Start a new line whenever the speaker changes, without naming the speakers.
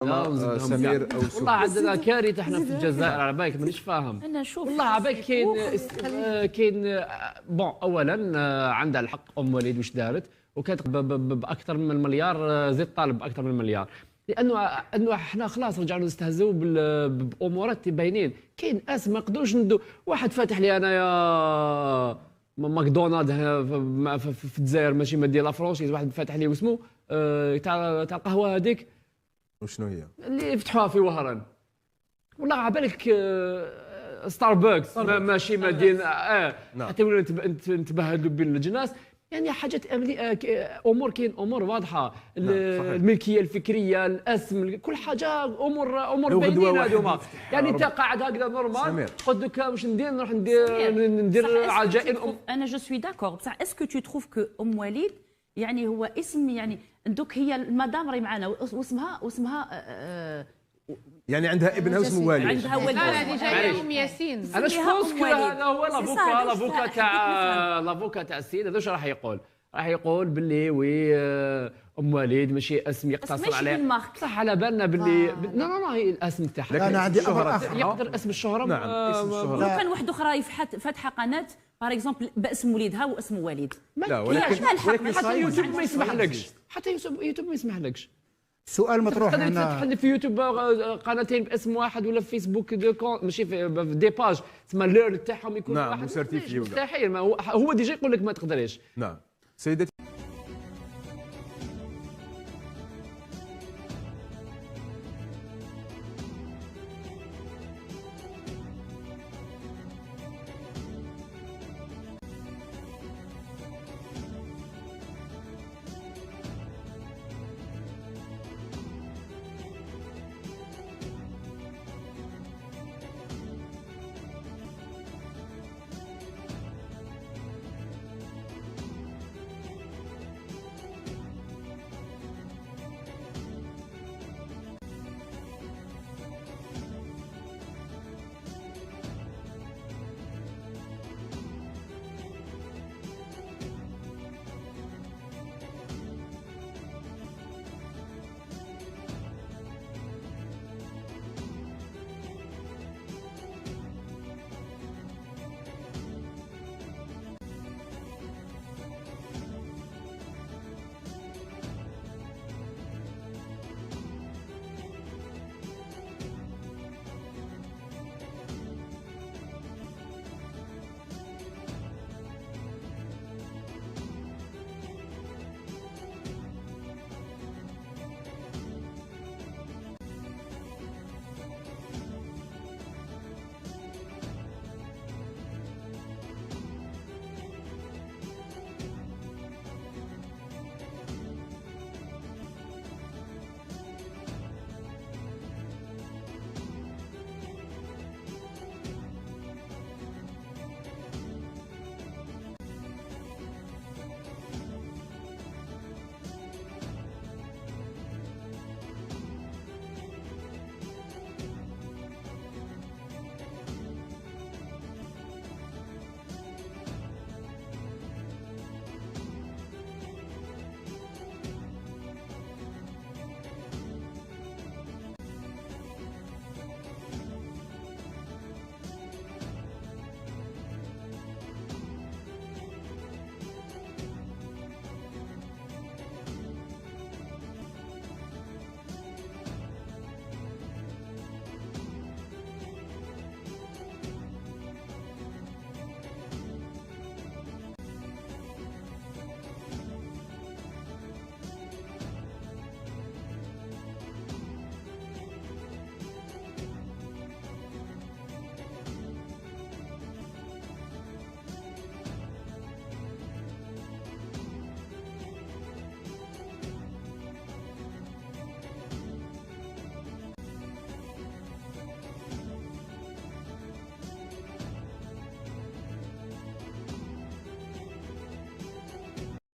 سمير او
والله عندنا كارثه احنا في الجزائر على بالك مانيش فاهم.
انا شوف
والله على بالك كاين بون اولا عندها الحق ام وليد واش دارت وكانت باكثر من المليار زيد طالب باكثر من المليار لانه احنا خلاص رجعنا نستهزئوا بامورات باينين. كاين اسم ما نقدروش ندو واحد فاتح لي انايا ماكدونالد في الجزائر ماشي ما ديال لا فرونشيز واحد فاتح لي واسمو تاع القهوه هذيك
وشنو هي
اللي فتحوها في وهران. والله على بالك ستاربكس ماشي مدينه حتى ولينا نتبهدلوا بين الجناس. يعني حاجات امور كاين امور واضحه الملكيه الفكريه الاسم كل حاجه امور باينين هذوما. يعني انت قاعد هكذا نورمال قلت لك واش ندير نروح ندير عجائر
انا جو سوي داكور بصح اسكو تو تروف كو ام وليد يعني هو اسم يعني دوك هي المدام راهي معنا واسمها
يعني عندها ابنها اسمه والد.
عندها ولد.
هذه جايه ام ياسين.
انا شفت هذا هو لافوكا تاع السيد هذا واش راح يقول؟ راح يقول باللي وي ام وليد ماشي اسم يقتصر عليه صح على بالنا باللي لا هي الاسم تاعها.
انا عندي امر
يقدر اسم الشهره.
نعم اسم الشهره.
لو كان واحد اخرى فاتحه قناه باغ اكزومبل باسم وليدها واسم والد
لا ولكن
حتى يوتيوب ما يسمحلكش حتى يوتيوب ما يسمحلكش.
سؤال مطروح
هنا تفتح لي في يوتيوب قناتين باسم واحد ولا في فيسبوك ماشي في دي باج تسمى اللير تاعهم يكون
نعم
واحد
مستحيل
مستحيل. هو ديجا يقول لك ما تقدريش.
نعم سيدتي